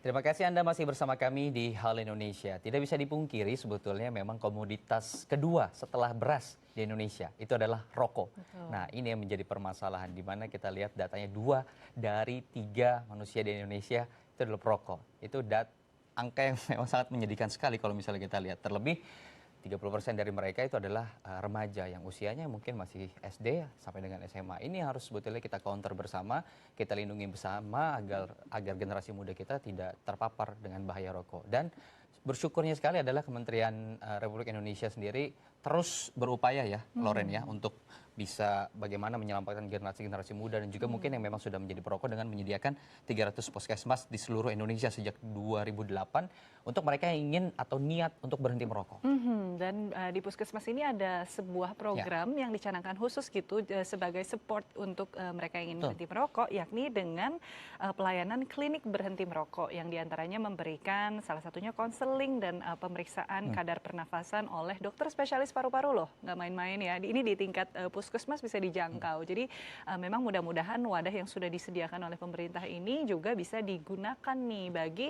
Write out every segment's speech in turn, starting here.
Terima kasih Anda masih bersama kami di Hal Indonesia. Tidak bisa dipungkiri sebetulnya memang komoditas kedua setelah beras di Indonesia itu adalah rokok. Betul. Nah, ini yang menjadi permasalahan di mana kita lihat datanya 2 dari 3 manusia di Indonesia itu adalah perokok. Itu angka yang memang sangat menyedihkan sekali kalau misalnya kita lihat. Terlebih 30% dari mereka itu adalah remaja yang usianya mungkin masih SD sampai dengan SMA. Ini yang harus sebetulnya kita counter bersama, kita lindungi bersama agar generasi muda kita tidak terpapar dengan bahaya rokok. Dan bersyukurnya sekali adalah Kementerian Republik Indonesia sendiri terus berupaya ya, Loren ya, untuk bisa bagaimana menyelamatkan generasi-generasi muda dan juga mungkin yang memang sudah menjadi perokok dengan menyediakan 300 puskesmas di seluruh Indonesia sejak 2008 untuk mereka yang ingin atau niat untuk berhenti merokok. Dan di puskesmas ini ada sebuah program yang dicanangkan khusus gitu sebagai support untuk mereka yang ingin berhenti merokok, yakni dengan pelayanan klinik berhenti merokok yang diantaranya memberikan salah satunya konseling dan pemeriksaan kadar pernafasan oleh dokter spesialis paru-paru loh, nggak main-main ya. Ini di tingkat puskesmas bisa dijangkau. Jadi memang mudah-mudahan wadah yang sudah disediakan oleh pemerintah ini juga bisa digunakan nih bagi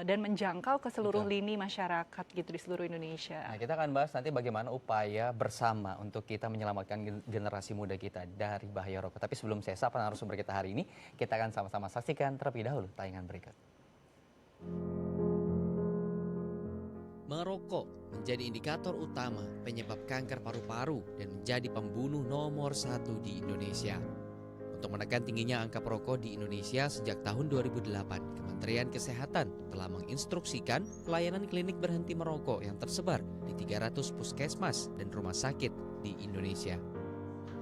dan menjangkau ke seluruh lini masyarakat gitu di seluruh Indonesia. Nah, kita akan bahas nanti bagaimana upaya bersama untuk kita menyelamatkan generasi muda kita dari bahaya rokok. Tapi sebelum saya sapa narasumber kita hari ini, kita akan sama-sama saksikan terlebih dahulu tayangan berikut. Merokok menjadi indikator utama penyebab kanker paru-paru dan menjadi pembunuh nomor 1 di Indonesia. Untuk menekan tingginya angka perokok di Indonesia sejak tahun 2008, Kementerian Kesehatan telah menginstruksikan pelayanan klinik berhenti merokok yang tersebar di 300 puskesmas dan rumah sakit di Indonesia.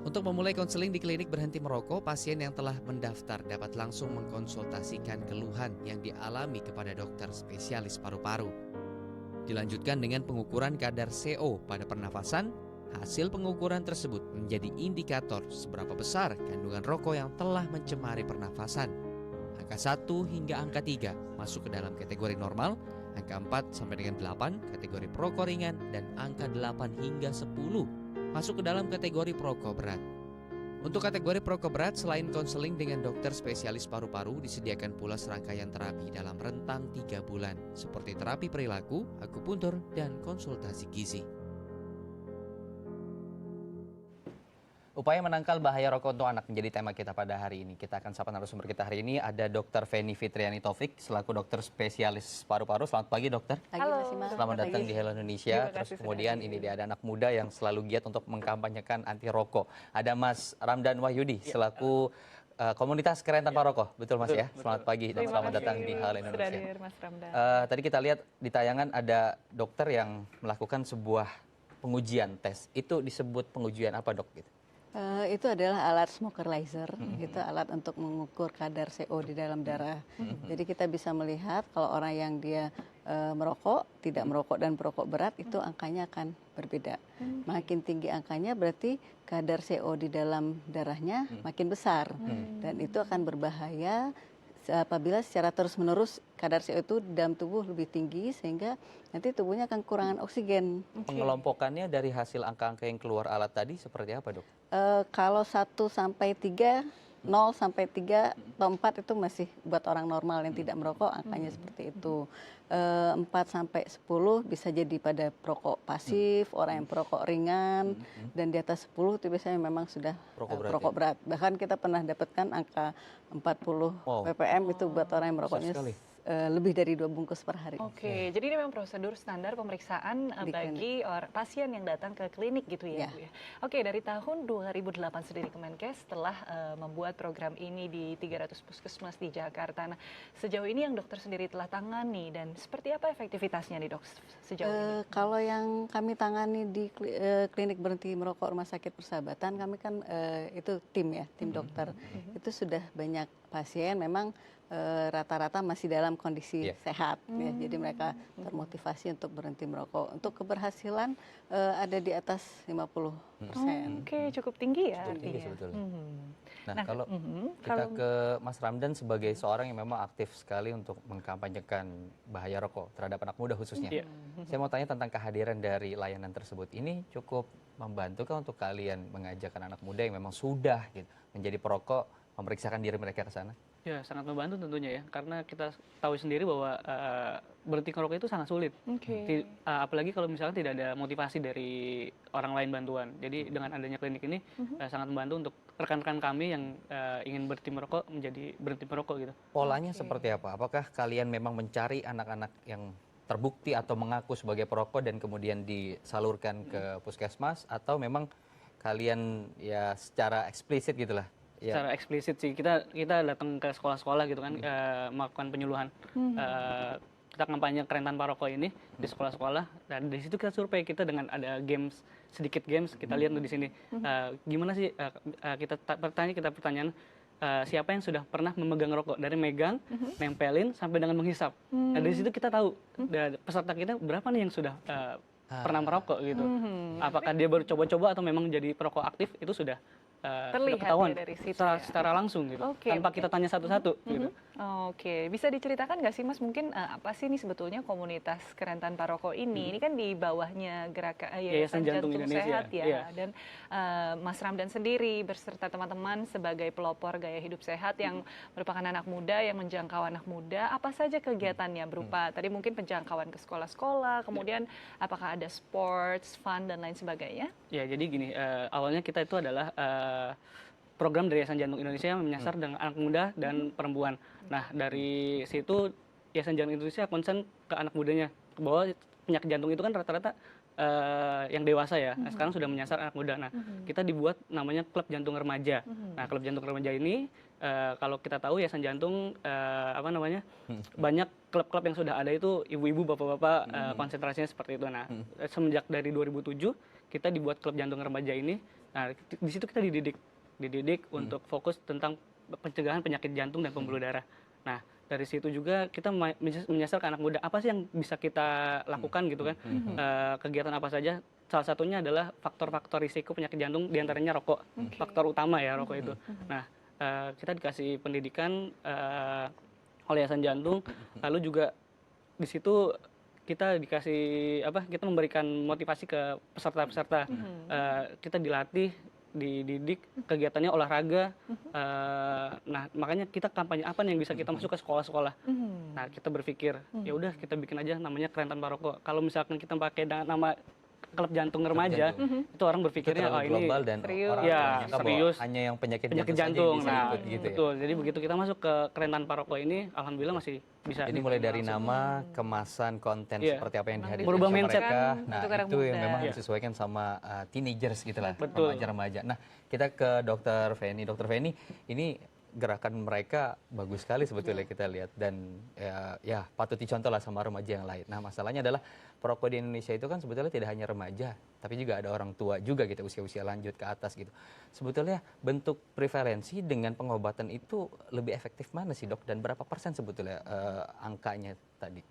Untuk memulai konseling di klinik berhenti merokok, pasien yang telah mendaftar dapat langsung mengkonsultasikan keluhan yang dialami kepada dokter spesialis paru-paru. Dilanjutkan dengan pengukuran kadar CO pada pernafasan. Hasil pengukuran tersebut menjadi indikator seberapa besar kandungan rokok yang telah mencemari pernafasan. Angka 1 hingga angka 3 masuk ke dalam kategori normal, angka 4 sampai dengan 8 kategori perokok ringan, dan angka 8 hingga 10 masuk ke dalam kategori perokok berat. Untuk kategori perokok berat, selain konseling dengan dokter spesialis paru-paru, disediakan pula serangkaian terapi dalam rentang 3 bulan, seperti terapi perilaku, akupuntur, dan konsultasi gizi. Upaya menangkal bahaya rokok untuk anak menjadi tema kita pada hari ini. Kita akan sapa narasumber kita hari ini, ada Dr. Feni Fitriani Taufik selaku dokter spesialis paru-paru. Selamat pagi dokter. Halo. Selamat datang di Hello Indonesia. Terus kemudian ini dia ada anak muda yang selalu giat untuk mengkampanyekan anti rokok. Ada Mas Ramdan Wahyudi selaku komunitas Keren Tanpa Rokok. Betul Mas ya? Selamat pagi dan selamat datang di Hello Indonesia. Tadi kita lihat di tayangan ada dokter yang melakukan sebuah pengujian tes. Itu disebut pengujian apa dok? Gitu. Itu adalah alat smokerlizer, gitu, alat untuk mengukur kadar CO di dalam darah. Jadi kita bisa melihat kalau orang yang dia merokok, tidak merokok dan perokok berat itu angkanya akan berbeda. Makin tinggi angkanya berarti kadar CO di dalam darahnya makin besar dan itu akan berbahaya apabila secara terus-menerus kadar CO itu dalam tubuh lebih tinggi sehingga nanti tubuhnya akan kekurangan oksigen. Pengelompokannya dari hasil angka-angka yang keluar alat tadi seperti apa dok? Kalau 1 sampai 3, 0 sampai 3 atau 4 itu masih buat orang normal yang tidak merokok angkanya seperti itu. 4 sampai 10 bisa jadi pada perokok pasif, orang yang perokok ringan, dan di atas 10 itu biasanya memang sudah perokok berat. Bahkan kita pernah dapatkan angka 40 ppm itu buat orang yang merokoknya lebih dari 2 bungkus per hari. Oke, jadi ini memang prosedur standar pemeriksaan bagi pasien yang datang ke klinik gitu ya, Bu ya. Oke, dari tahun 2008 sendiri Kemenkes telah membuat program ini di 300 puskesmas di Jakarta. Nah, sejauh ini yang dokter sendiri telah tangani dan seperti apa efektivitasnya nih dok sejauh ini? Kalau yang kami tangani di klinik berhenti merokok Rumah Sakit Persahabatan, kami kan itu tim ya, tim dokter. Itu sudah banyak pasien memang rata-rata masih dalam kondisi sehat ya. Jadi mereka termotivasi untuk berhenti merokok. Untuk keberhasilan ada di atas 50%. Oke, cukup tinggi ya. Cukup tinggi sebetulnya. Nah, kalau kita ke Mas Ramdan sebagai seorang yang memang aktif sekali untuk mengkampanyekan bahaya rokok terhadap anak muda khususnya. Saya mau tanya tentang kehadiran dari layanan tersebut. Ini cukup membantu kan untuk kalian mengajak anak muda yang memang sudah gitu, menjadi perokok memeriksakan diri mereka ke sana? Ya, sangat membantu tentunya ya, karena kita tahu sendiri bahwa berhenti ngerokok itu sangat sulit. Apalagi kalau misalnya tidak ada motivasi dari orang lain bantuan. Jadi dengan adanya klinik ini sangat membantu untuk rekan-rekan kami yang ingin berhenti merokok menjadi berhenti merokok gitu. Polanya seperti apa? Apakah kalian memang mencari anak-anak yang terbukti atau mengaku sebagai perokok dan kemudian disalurkan ke puskesmas, atau memang kalian ya secara eksplisit gitulah? Ya. Secara eksplisit sih kita datang ke sekolah-sekolah gitu kan, melakukan penyuluhan. Kita kampanye keren tanpa rokok ini di sekolah-sekolah, dan di situ kita survei, kita dengan ada games, sedikit games kita lihat di sini gimana sih, kita pertanyaan siapa yang sudah pernah memegang rokok, dari megang, nempelin sampai dengan menghisap. Nah, dari situ kita tahu peserta kita berapa nih yang sudah pernah merokok gitu. Apakah dia baru coba-coba atau memang jadi perokok aktif, itu sudah terlihat ketahuan ya dari situ secara langsung gitu, tanpa kita tanya satu-satu gitu. Oke, bisa diceritakan nggak sih Mas, mungkin apa sih ini sebetulnya komunitas Keren Tanpa Rokok ini? Ini kan di bawahnya gerakan Yayasan Jantung Indonesia Sehat ya. Iya. Dan Mas Ramdan sendiri berserta teman-teman sebagai pelopor gaya hidup sehat yang merupakan anak muda yang menjangkau anak muda. Apa saja kegiatannya berupa tadi mungkin penjangkauan ke sekolah-sekolah, kemudian apakah ada sports, fun dan lain sebagainya? Ya, jadi gini, awalnya kita itu adalah program dari Yayasan Jantung Indonesia yang menyasar dengan anak muda dan perempuan. Nah, dari situ Yayasan Jantung Indonesia concern ke anak mudanya, bahwa penyakit jantung itu kan rata-rata yang dewasa ya. Nah, sekarang sudah menyasar anak muda. Nah, kita dibuat namanya Klub Jantung Remaja. Nah, Klub Jantung Remaja ini kalau kita tahu Yayasan Jantung banyak klub-klub yang sudah ada itu ibu-ibu, bapak-bapak, konsentrasinya seperti itu. Nah, semenjak dari 2007 kita dibuat Klub Jantung Remaja ini. Nah, di situ kita dididik untuk fokus tentang pencegahan penyakit jantung dan pembuluh darah. Nah, dari situ juga kita menyasar ke anak muda, apa sih yang bisa kita lakukan gitu kan, kegiatan apa saja. Salah satunya adalah faktor-faktor risiko penyakit jantung, diantaranya rokok, faktor utama ya rokok itu. Nah, kita dikasih pendidikan oleh Yayasan Jantung, lalu juga di situ kita dikasih kita memberikan motivasi ke peserta-peserta. Kita dilatih, dididik, kegiatannya olahraga. Nah, makanya kita kampanye apa nih yang bisa kita masuk ke sekolah-sekolah. Nah, kita berpikir ya udah kita bikin aja namanya Keren Tanpa Rokok. Kalau misalkan kita pakai nama Klub Jantung Remaja, itu orang berpikirnya ini global dan serius. Orang serius. Hanya yang penyakit jantung. saja Nah, ikut gitu ya. betul. Jadi begitu kita masuk ke Keren Tanpa Rokok ini, alhamdulillah masih bisa. Ini mulai dari nama, kemasan, konten seperti apa yang dihadirkan Berubah sama mindset. mereka. Nah, untuk anak itu yang muda. memang disesuaikan sama teenagers gitu lah, Betul. remaja-remaja. Nah, kita ke Dokter Feni. Dokter Feni, ini gerakan mereka bagus sekali sebetulnya kita lihat, dan ya patut dicontoh lah sama remaja yang lain. Nah, masalahnya adalah perokok di Indonesia itu kan sebetulnya tidak hanya remaja, tapi juga ada orang tua juga gitu, usia-usia lanjut ke atas gitu. Sebetulnya bentuk prevalensi dengan pengobatan itu lebih efektif mana sih Dok, dan berapa persen sebetulnya angkanya tadi?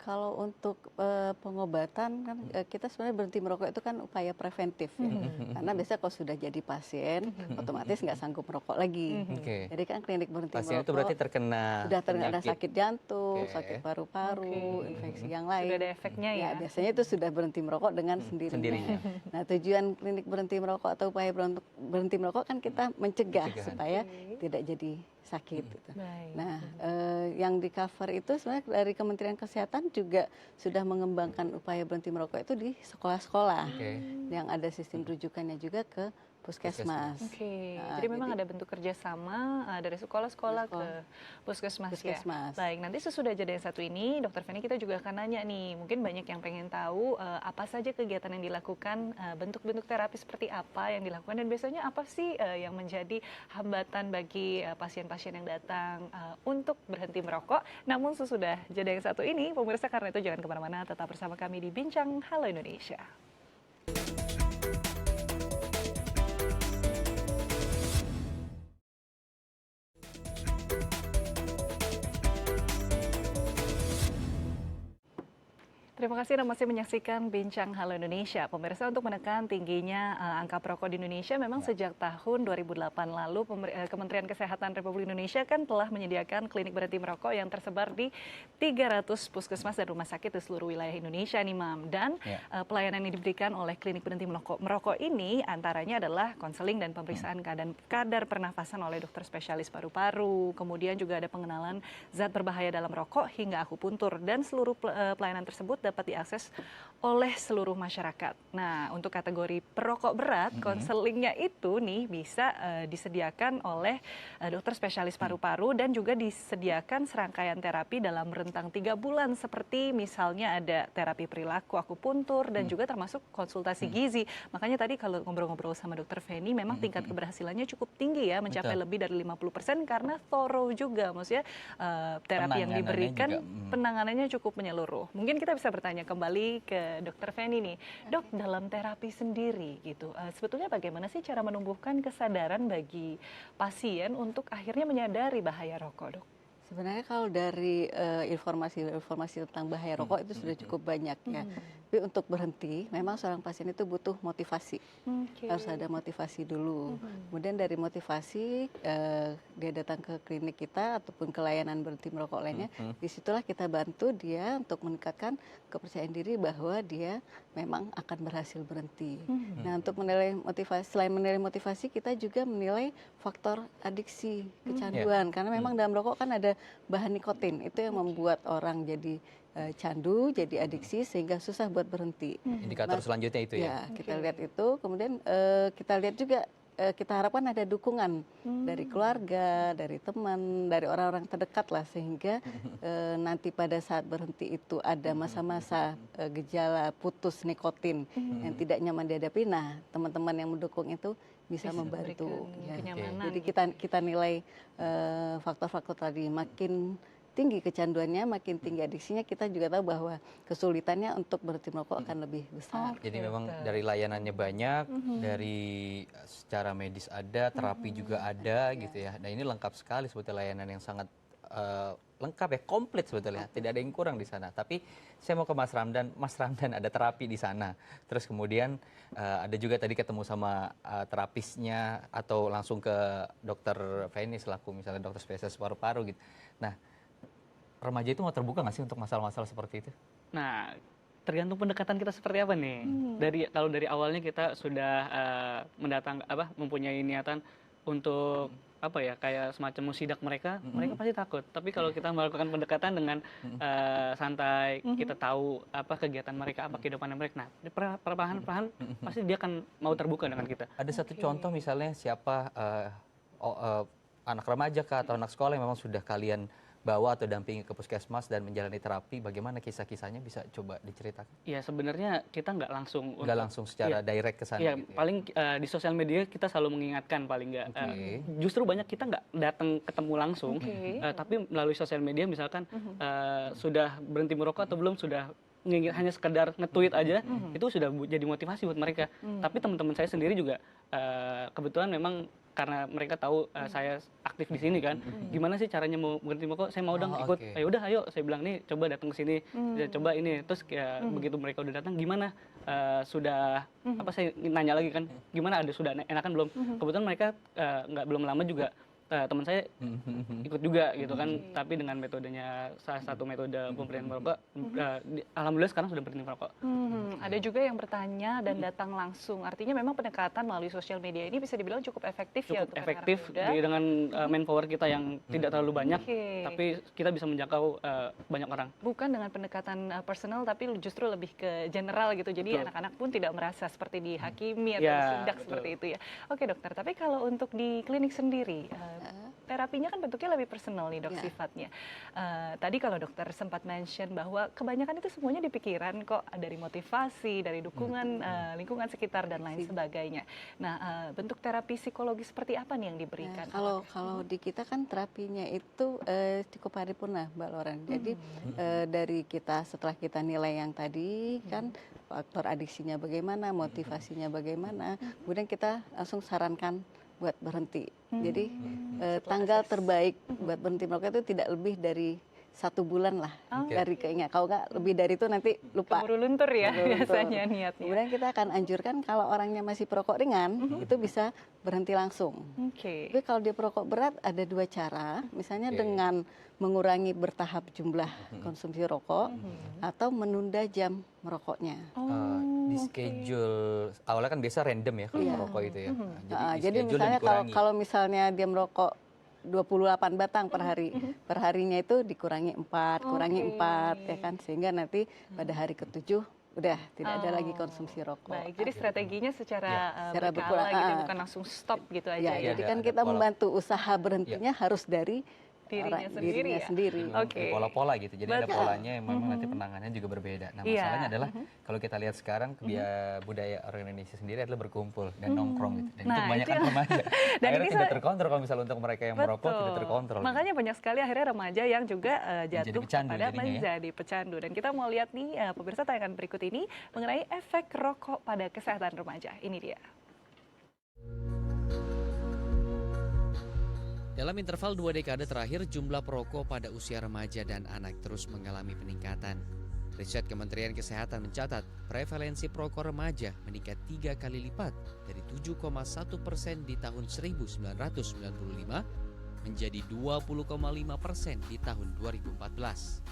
Kalau untuk pengobatan kan kita sebenarnya berhenti merokok itu kan upaya preventif ya. Karena biasanya kalau sudah jadi pasien otomatis nggak sanggup merokok lagi. Jadi kan klinik berhenti Pasien merokok itu berarti terkena sudah terkena penyakit. sakit jantung, sakit paru-paru, infeksi yang lain. Sudah ada efeknya ya. Biasanya itu sudah berhenti merokok dengan sendirinya. Nah, tujuan klinik berhenti merokok atau upaya berhenti merokok kan kita mencegah supaya tidak jadi sakit. Gitu. Nah, yang di cover itu sebenarnya dari Kementerian Kesehatan juga sudah mengembangkan upaya berhenti merokok itu di sekolah-sekolah, yang ada sistem rujukannya juga ke puskesmas. Jadi memang ada bentuk kerjasama dari sekolah-sekolah ke puskesmas ya. Baik, nanti sesudah jeda yang satu ini, Dokter Feni kita juga akan nanya nih, mungkin banyak yang pengen tahu apa saja kegiatan yang dilakukan, bentuk-bentuk terapi seperti apa yang dilakukan, dan biasanya apa sih yang menjadi hambatan bagi pasien-pasien yang datang untuk berhenti merokok. Namun sesudah jeda yang satu ini, pemirsa, karena itu jangan kemana-mana, tetap bersama kami di Bincang Halo Indonesia. Terima kasih Anda masih menyaksikan Bincang Halo Indonesia. Pemirsa, untuk menekan tingginya angka perokok di Indonesia, memang sejak tahun 2008 lalu Kementerian Kesehatan Republik Indonesia kan telah menyediakan klinik berhenti merokok yang tersebar di 300 puskesmas dan rumah sakit di seluruh wilayah Indonesia nih, Mam. Dan pelayanan yang diberikan oleh klinik berhenti merokok ini antaranya adalah konseling dan pemeriksaan kadar pernafasan oleh dokter spesialis paru-paru, kemudian juga ada pengenalan zat berbahaya dalam rokok hingga akupuntur, dan seluruh pelayanan tersebut dapat diakses oleh seluruh masyarakat. Nah, untuk kategori perokok berat, konselingnya itu nih bisa disediakan oleh dokter spesialis paru-paru, dan juga disediakan serangkaian terapi dalam rentang 3 bulan, seperti misalnya ada terapi perilaku, akupuntur, dan juga termasuk konsultasi gizi. Makanya tadi kalau ngobrol-ngobrol sama dokter Feni, memang tingkat keberhasilannya cukup tinggi ya, mencapai lebih dari 50% karena thorough juga, maksudnya terapi yang diberikan penanganannya cukup menyeluruh. Mungkin kita bisa bertanya kembali ke dokter Feni nih, Dok, dalam terapi sendiri gitu, sebetulnya bagaimana sih cara menumbuhkan kesadaran bagi pasien untuk akhirnya menyadari bahaya rokok, Dok? Sebenarnya kalau dari informasi tentang bahaya rokok itu sudah cukup banyak ya. Tapi untuk berhenti, memang seorang pasien itu butuh motivasi. Harus ada motivasi dulu. Kemudian dari motivasi, dia datang ke klinik kita ataupun ke layanan berhenti merokok lainnya. Disitulah kita bantu dia untuk meningkatkan kepercayaan diri bahwa dia memang akan berhasil berhenti. Nah, untuk menilai motivasi, selain menilai motivasi, kita juga menilai faktor adiksi, kecanduan. Karena memang dalam rokok kan ada bahan nikotin, itu yang membuat orang jadi candu, jadi adiksi, sehingga susah buat berhenti. Indikator selanjutnya itu ya? Kita lihat itu, kemudian kita lihat juga, kita harapkan ada dukungan dari keluarga, dari teman, dari orang-orang terdekat lah, sehingga nanti pada saat berhenti itu ada masa-masa gejala putus nikotin yang tidak nyaman dihadapi. Nah, teman-teman yang mendukung itu bisa membantu. Ya. Jadi kita nilai faktor-faktor tadi, makin tinggi kecanduannya, makin tinggi adiksinya, kita juga tahu bahwa kesulitannya untuk berhenti merokok akan lebih besar. Jadi memang dari layanannya banyak, dari secara medis ada, terapi juga ada gitu ya. Nah, ini lengkap sekali sebetulnya, layanan yang sangat lengkap ya, komplit sebetulnya. Tidak ada yang kurang di sana. Tapi saya mau ke Mas Ramdan. Mas Ramdan, ada terapi di sana. Terus kemudian ada juga tadi ketemu sama terapisnya atau langsung ke dokter Feni selaku misalnya dokter spesialis paru-paru gitu. Nah, remaja itu mau terbuka nggak sih untuk masalah-masalah seperti itu? Nah, tergantung pendekatan kita seperti apa nih. Kalau dari awalnya kita sudah mempunyai niatan untuk kayak semacam mensidak mereka, mereka pasti takut. Tapi kalau kita melakukan pendekatan dengan santai, kita tahu apa kegiatan mereka, apa kehidupan mereka, nah perlahan-lahan pasti dia akan mau terbuka dengan kita. Ada satu contoh misalnya siapa anak remaja kah atau anak sekolah yang memang sudah kalian bawa atau dampingi ke puskesmas dan menjalani terapi, bagaimana kisah-kisahnya, bisa coba diceritakan? Ya, sebenarnya kita nggak langsung secara direct ke sana. Iya, gitu ya? paling di sosial media kita selalu mengingatkan paling nggak. Justru banyak kita nggak datang ketemu langsung, tapi melalui sosial media misalkan sudah berhenti merokok atau belum, sudah hanya sekedar nge-tweet aja, itu sudah jadi motivasi buat mereka. Tapi teman-teman saya sendiri juga kebetulan memang karena mereka tahu saya aktif di sini kan, gimana sih caranya mau berhenti merokok, saya mau dong ikut. Ya udah, ayo, saya bilang nih, coba datang ke sini, coba ini. Terus begitu mereka udah datang, gimana sudah saya nanya lagi kan, gimana, sudah enakan belum? Kebetulan mereka belum lama juga teman saya ikut juga gitu kan, tapi dengan metodenya, salah satu metode pemberian merokok, alhamdulillah sekarang sudah berhenti merokok. Ada juga yang bertanya dan datang langsung, artinya memang pendekatan melalui sosial media ini bisa dibilang cukup efektif ya untuk efektif dengan manpower kita yang tidak terlalu banyak, tapi kita bisa menjangkau banyak orang. Bukan dengan pendekatan personal, tapi justru lebih ke general gitu, jadi anak-anak pun tidak merasa seperti dihakimi atau disindak seperti itu ya. Oke dokter, tapi kalau untuk di klinik sendiri, terapinya kan bentuknya lebih personal nih, Dok, sifatnya. Tadi kalau dokter sempat mention bahwa kebanyakan itu semuanya di pikiran kok, dari motivasi, dari dukungan lingkungan sekitar dan lain sebagainya. Nah, bentuk terapi psikologi seperti apa nih yang diberikan? Kalau di kita kan terapinya itu cukup paripurna, Mbak Loren. Jadi dari kita, setelah kita nilai yang tadi kan faktor adiksinya bagaimana, motivasinya bagaimana, kemudian kita langsung sarankan buat berhenti. Jadi tanggal terbaik buat berhenti merokok itu tidak lebih dari 1 bulan lah Oke. dari keinginan. Kalau nggak lebih dari itu nanti lupa. Keburu luntur ya Keburu luntur. biasanya niatnya. Kemudian kita akan anjurkan kalau orangnya masih perokok ringan, itu bisa berhenti langsung. Oke. Tapi kalau dia perokok berat ada 2 cara, misalnya Oke. dengan mengurangi bertahap jumlah konsumsi rokok atau menunda jam merokoknya. Di schedule awalnya kan biasa random ya kalau merokok itu ya. Nah, Jadi di-schedule dan misalnya dikurangi. kalau misalnya dia merokok 28 batang per hari, per harinya itu dikurangi 4, kurangi 4 ya kan, sehingga nanti pada hari ke-7 udah tidak ada lagi konsumsi rokok. Baik, jadi strateginya secara, Secara berkala berkurang, gitu, bukan langsung stop gitu aja Ya, ya. jadi ada- kan ada kita pola. membantu usaha berhentinya harus dari Dirinya sendiri dirinya ya? sendiri. Oke. Pola-pola gitu. Jadi ada Betul. polanya yang memang nanti penanganannya juga berbeda. Nah, Iya. masalahnya adalah kalau kita lihat sekarang budaya orang Indonesia sendiri adalah berkumpul dan nongkrong gitu. Dan itu Nah, kebanyakan itu yang- remaja. Dan Akhirnya ini tidak terkontrol kalau misalnya untuk mereka yang merokok tidak Betul. terkontrol. Makanya banyak sekali akhirnya remaja yang juga jatuh pecandu kepada jadinya ya. menjadi pecandu. Dan kita mau lihat nih pemirsa tayangan berikut ini mengenai efek rokok pada kesehatan remaja. Ini dia. Dalam interval 2 dekade terakhir, jumlah perokok pada usia remaja dan anak terus mengalami peningkatan. Riset Kementerian Kesehatan mencatat prevalensi perokok remaja meningkat 3 kali lipat dari 7,1% di tahun 1995 menjadi 20,5% di tahun 2014.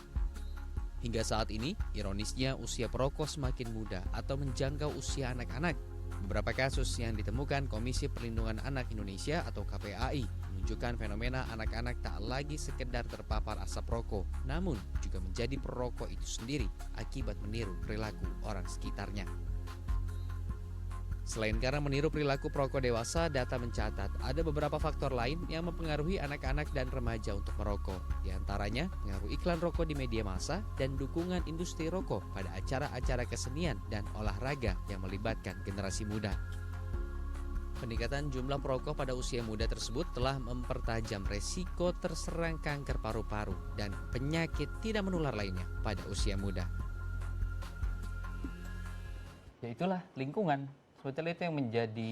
Hingga saat ini, ironisnya usia perokok semakin muda atau menjangkau usia anak-anak. Beberapa kasus yang ditemukan Komisi Perlindungan Anak Indonesia atau KPAI menunjukkan fenomena anak-anak tak lagi sekedar terpapar asap rokok, namun juga menjadi perokok itu sendiri akibat meniru perilaku orang sekitarnya. Selain karena meniru perilaku perokok dewasa, data mencatat ada beberapa faktor lain yang mempengaruhi anak-anak dan remaja untuk merokok. Di antaranya, pengaruh iklan rokok di media massa dan dukungan industri rokok pada acara-acara kesenian dan olahraga yang melibatkan generasi muda. Peningkatan jumlah perokok pada usia muda tersebut telah mempertajam resiko terserang kanker paru-paru dan penyakit tidak menular lainnya pada usia muda. Ya itulah lingkungan. Sebetulnya itu yang menjadi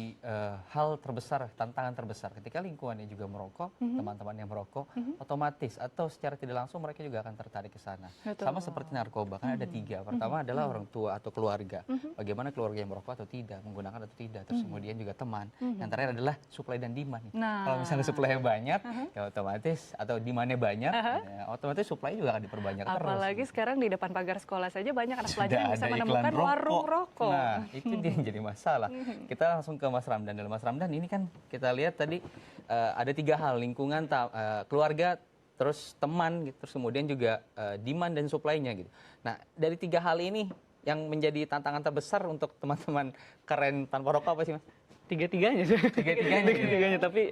hal terbesar, tantangan terbesar. Ketika lingkungannya juga merokok, teman-teman yang merokok, otomatis atau secara tidak langsung mereka juga akan tertarik ke sana. Betul. Sama seperti narkoba, kan ada 3. Pertama adalah orang tua atau keluarga. Bagaimana keluarga yang merokok atau tidak, menggunakan atau tidak. Terus kemudian juga teman. Yang terakhir adalah supply dan demand. Nah. Kalau misalnya supply banyak, ya otomatis, atau demandnya banyak, ya otomatis supply juga akan diperbanyak terus. Apalagi sekarang di depan pagar sekolah saja banyak anak Sudah pelajar yang bisa ada iklan menemukan warung rokok. Nah, itu dia yang jadi masalah. Kita langsung ke Mas Ramdan. Dalam Mas Ramdan ini kan kita lihat tadi ada 3 hal, lingkungan, keluarga, terus teman, gitu. Terus kemudian juga demand dan supply-nya gitu. Nah, dari 3 hal ini yang menjadi tantangan terbesar untuk teman-teman keren tanpa rokok apa sih, Mas? Tiga-tiganya sih. Tiga-tiganya. Tiga-tiganya, tapi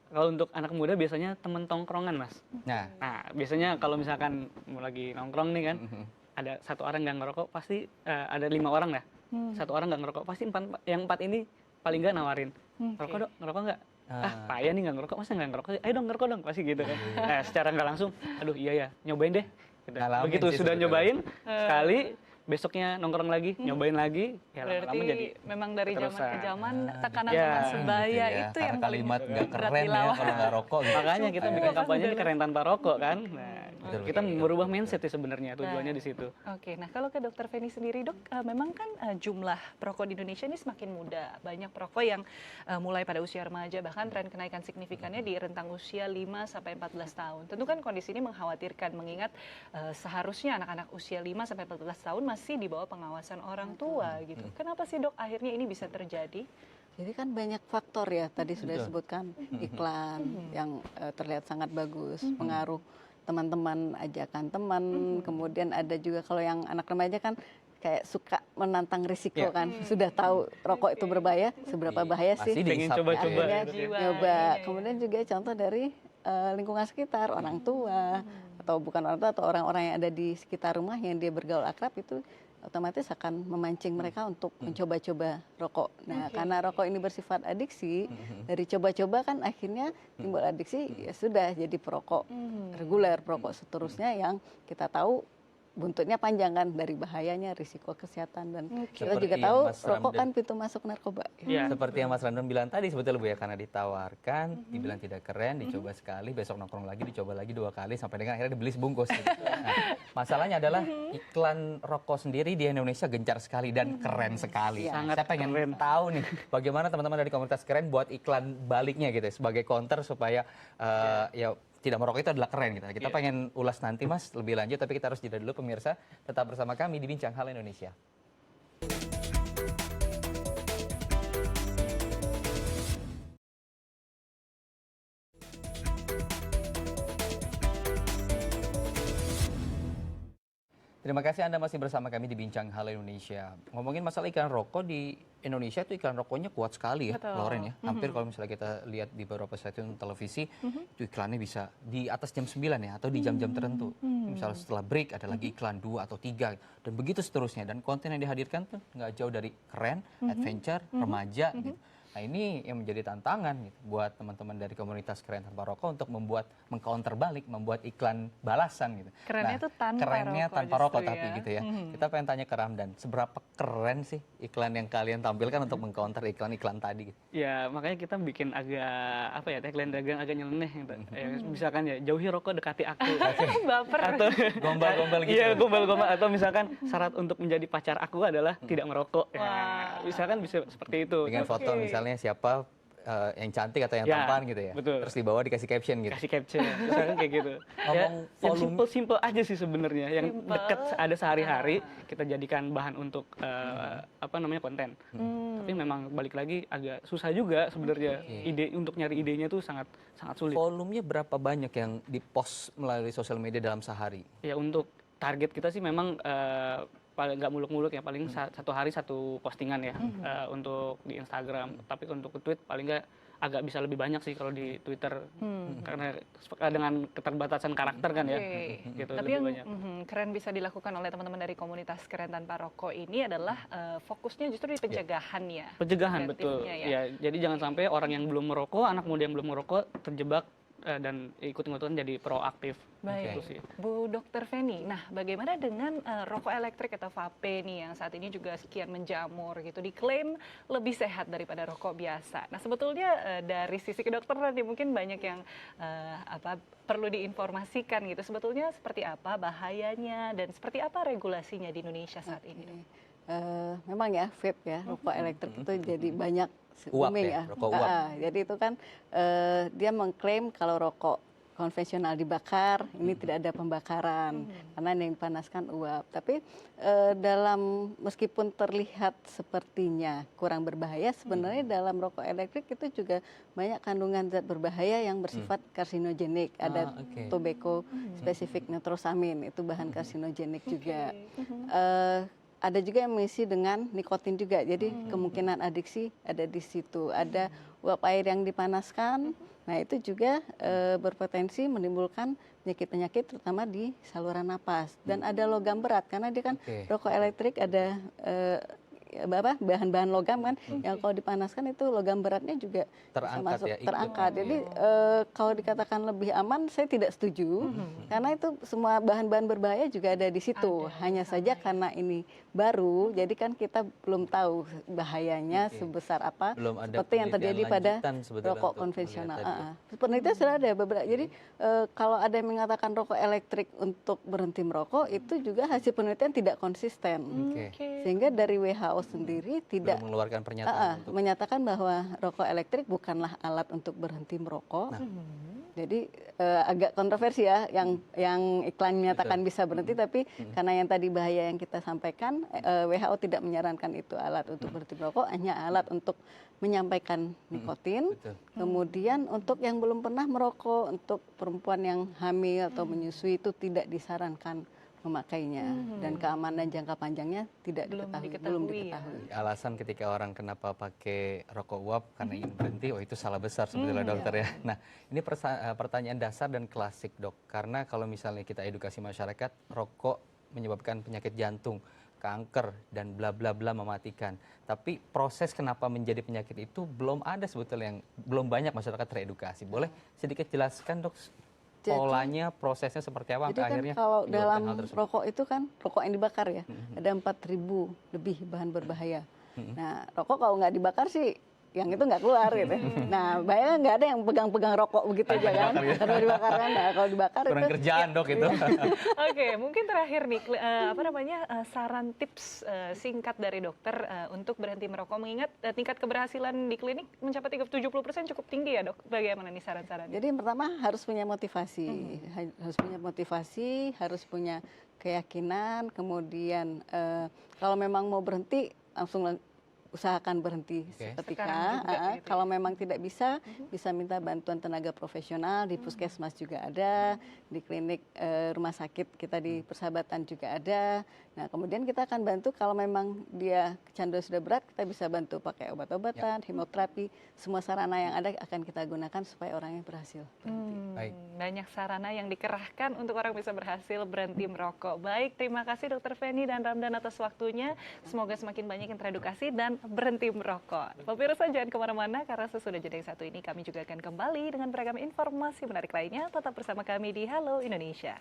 kalau untuk anak muda biasanya temen tongkrongan, Mas. Nah, Nah, biasanya kalau misalkan mau lagi nongkrong nih kan, ada 1 orang nggak ngerokok, pasti ada 5 orang dah. 1 orang nggak ngerokok, pasti yang 4 ini paling nggak nawarin. Ngerokok dok, ngerokok nggak? Payah nih nggak ngerokok, masa nggak ngerokok? Ayo dong ngerokok dong, pasti gitu kan. Nah, secara nggak langsung, aduh iya ya, nyobain deh. Gitu. Ngalamin Begitu sih sudah sebetulnya. nyobain sekali, besoknya nongkrong lagi, nyobain lagi, ya Berarti lama-lama jadi memang dari zaman keterusan. ke zaman tekanan Ya, teman sebaya gitu ya. itu Karena yang paling kalimat nggak berat keren ya dilawan. kalau nggak rokok gitu. Makanya kita bikin kampanye ini keren tanpa rokok kan. Nah, Betul, kita betul, merubah mindset ya sebenarnya, tujuannya di situ. Oke, nah kalau ke Dokter Feni sendiri dok, memang kan jumlah perokok di Indonesia ini semakin muda. Banyak perokok yang mulai pada usia remaja, bahkan tren kenaikan signifikannya di rentang usia 5-14 tahun. Tentu kan kondisi ini mengkhawatirkan, mengingat seharusnya anak-anak usia 5-14 tahun masih di bawah pengawasan orang tua gitu. Kenapa sih dok akhirnya ini bisa terjadi? Jadi kan banyak faktor ya, tadi sudah Betul. disebutkan iklan yang terlihat sangat bagus, pengaruh teman-teman, ajakan teman, kemudian ada juga kalau yang anak remaja kan kayak suka menantang risiko Ya. kan, sudah tahu rokok itu berbahaya, seberapa bahaya sih? Masih Pengen dihisap. coba-coba. Akhirnya gitu. Jiwa, nyoba. iya. Kemudian juga contoh dari lingkungan sekitar, orang tua atau bukan orang tua atau orang-orang yang ada di sekitar rumah yang dia bergaul akrab itu otomatis akan memancing mereka untuk mencoba-coba rokok. Nah, karena rokok ini bersifat adiksi, dari coba-coba kan akhirnya timbul adiksi, ya sudah jadi perokok reguler, perokok seterusnya yang kita tahu buntutnya panjang kan, dari bahayanya, risiko kesehatan, dan kita Seperti juga yang tahu Mas rokok Ramdan- kan pintu masuk narkoba. Iya. Seperti yang Mas Random bilang tadi sebetulnya Bu ya, karena ditawarkan, dibilang tidak keren, dicoba sekali, besok nongkrong lagi, dicoba lagi 2 kali, sampai dengan akhirnya dibeli sebungkus. Gitu. Nah, masalahnya adalah iklan rokok sendiri di Indonesia gencar sekali dan keren sekali. Sangat Saya pengen keren. tahu nih, bagaimana teman-teman dari komunitas keren buat iklan baliknya gitu, sebagai counter supaya ya tidak merokok itu adalah keren gitu. Kita pengen ulas nanti Mas lebih lanjut, tapi kita harus jeda dulu pemirsa. Tetap bersama kami di Bincang Hal Indonesia. Terima kasih Anda masih bersama kami di Bincang Hal Indonesia. Ngomongin masalah iklan rokok di Indonesia, itu iklan rokoknya kuat sekali ya, Betul. Lauren ya. Hampir kalau misalnya kita lihat di beberapa stasiun televisi, itu iklannya bisa di atas jam 9 ya, atau di jam-jam tertentu. Misalnya setelah break ada lagi iklan 2 atau 3, dan begitu seterusnya. Dan konten yang dihadirkan tuh nggak jauh dari keren, adventure, remaja gitu. Nah ini yang menjadi tantangan gitu, buat teman-teman dari komunitas Keren Tanpa Rokok untuk mengcounter balik, membuat iklan balasan gitu. Kerennya tuh tanpa kerennya rokok tanpa rokok justru tapi ya. gitu ya. Kita pengen tanya ke Ramdan, seberapa keren sih iklan yang kalian tampilkan untuk mengcounter iklan-iklan tadi gitu? Ya, makanya kita bikin agak apa ya, tagline dagang agak nyeleneh gitu. Ya, misalkan ya, jauhi rokok, dekati aku. Baper. Atau Gombal-gombal gitu. Iya, gombal-gombal, atau misalkan syarat untuk menjadi pacar aku adalah tidak merokok. Ya, Wah. misalkan bisa seperti itu. Dengan foto misalnya siapa yang cantik atau yang Ya, tampan gitu ya. betul. Terus di bawah dikasih caption gitu. Kasih caption, misalkan kayak gitu. Ya, Ngomong yang volume- simple-simple aja sih sebenarnya, yang Simple. dekat ada sehari-hari kita jadikan bahan untuk apa namanya, konten. Tapi memang balik lagi agak susah juga sebenarnya, ide untuk nyari idenya tuh sangat sangat sulit. Volumenya berapa banyak yang dipost melalui sosial media dalam sehari? Ya, untuk target kita sih memang paling nggak muluk-muluk ya, paling satu hari satu postingan ya untuk di Instagram. Tapi untuk tweet paling nggak agak bisa lebih banyak sih kalau di Twitter, karena dengan keterbatasan karakter kan ya. Oke. Gitu, Tapi lebih yang banyak. keren bisa dilakukan oleh teman-teman dari komunitas Keren Tanpa Rokok ini adalah fokusnya justru di pencegahan ya. Pencegahan, betul. Preventifnya ya. Ya, jadi jangan sampai orang yang belum merokok, anak muda yang belum merokok terjebak dan ikut-ikutan jadi proaktif. Baik, Gitu sih. Bu Dr. Feni. Nah, bagaimana dengan rokok elektrik atau vape nih yang saat ini juga sekian menjamur gitu, diklaim lebih sehat daripada rokok biasa. Nah, sebetulnya dari sisi kedokteran nih mungkin banyak yang perlu diinformasikan gitu. Sebetulnya seperti apa bahayanya dan seperti apa regulasinya di Indonesia saat ini, Dok? Memang ya vape ya, rokok elektrik itu jadi banyak Uap booming ya, rokok uap. Jadi itu kan dia mengklaim kalau rokok konvensional dibakar, ini tidak ada pembakaran karena yang dipanaskan uap. Tapi meskipun terlihat sepertinya kurang berbahaya, sebenarnya dalam rokok elektrik itu juga banyak kandungan zat berbahaya yang bersifat karsinogenik. Ada oke. tobacco specific nitrosamin, itu bahan karsinogenik juga. Ada juga yang mengisi dengan nikotin juga, jadi kemungkinan adiksi ada di situ. Ada uap air yang dipanaskan, nah itu juga berpotensi menimbulkan penyakit-penyakit terutama di saluran napas. Dan ada logam berat, karena dia kan rokok elektrik ada bahan-bahan logam kan, yang kalau dipanaskan itu logam beratnya juga Terangkat ya, ikut. terangkat. Jadi kalau dikatakan lebih aman, saya tidak setuju, karena itu semua bahan-bahan berbahaya juga ada di situ. Hanya saja karena ini baru, jadi kan kita belum tahu bahayanya sebesar apa, Belum ada seperti yang terjadi penelitian pada lanjutan sebetulnya rokok untuk konvensional. melihat tadi. Penelitian sudah ada beberapa. Jadi kalau ada yang mengatakan rokok elektrik untuk berhenti merokok, itu juga hasil penelitian tidak konsisten. Oke. Sehingga dari WHO sendiri tidak Belum mengeluarkan pernyataan untuk menyatakan bahwa rokok elektrik bukanlah alat untuk berhenti merokok. Jadi agak kontroversi ya, yang iklan menyatakan bisa berhenti, tapi karena yang tadi bahaya yang kita sampaikan, WHO tidak menyarankan itu alat untuk berhenti merokok, hanya alat untuk menyampaikan nikotin. Betul. Kemudian untuk yang belum pernah merokok, untuk perempuan yang hamil atau menyusui itu tidak disarankan memakainya, dan keamanan jangka panjangnya Belum belum diketahui ya. diketahui. Alasan ketika orang kenapa pakai rokok uap karena ingin berhenti, itu salah besar sebetulnya dokter ya. Nah, ini pertanyaan dasar dan klasik dok, karena kalau misalnya kita edukasi masyarakat, rokok menyebabkan penyakit jantung, kanker dan bla bla bla, mematikan. Tapi proses kenapa menjadi penyakit itu belum ada sebetulnya, yang belum banyak masyarakat teredukasi. Boleh sedikit jelaskan dok? polanya, prosesnya seperti apa Jadi sampai kan akhirnya kalau dilakukan dalam hal tersebut? rokok itu kan rokok yang dibakar ya, ada 4.000 lebih bahan berbahaya. Nah, rokok kalau nggak dibakar sih yang itu nggak keluar gitu. Nah, bayangnya nggak ada yang pegang-pegang rokok begitu aja kan, karena dibakar kan. Nah, kalau dibakar Kurang itu kerjaan dok itu. Oke, mungkin terakhir nih, saran tips singkat dari dokter untuk berhenti merokok, mengingat tingkat keberhasilan di klinik mencapai 70% cukup tinggi ya dok. Bagaimana nih saran-sarannya? Jadi yang pertama harus punya motivasi, harus punya keyakinan. Kemudian kalau memang mau berhenti langsung usahakan berhenti seketika. Sekarang juga gitu ya. Kalau memang tidak bisa minta bantuan tenaga profesional di puskesmas juga ada, di klinik rumah sakit kita di Persahabatan juga ada. Nah, kemudian kita akan bantu kalau memang dia kecanduan sudah berat, kita bisa bantu pakai obat-obatan, hipnoterapi, semua sarana yang ada akan kita gunakan supaya orangnya berhasil berhenti. Baik. Banyak sarana yang dikerahkan untuk orang bisa berhasil berhenti merokok. Baik, terima kasih Dr. Feni dan Ramdan atas waktunya. Semoga semakin banyak yang teredukasi dan berhenti merokok. Pemirsa jangan kemana-mana karena sesudah jeda yang satu ini kami juga akan kembali dengan beragam informasi menarik lainnya. Tetap bersama kami di Halo Indonesia.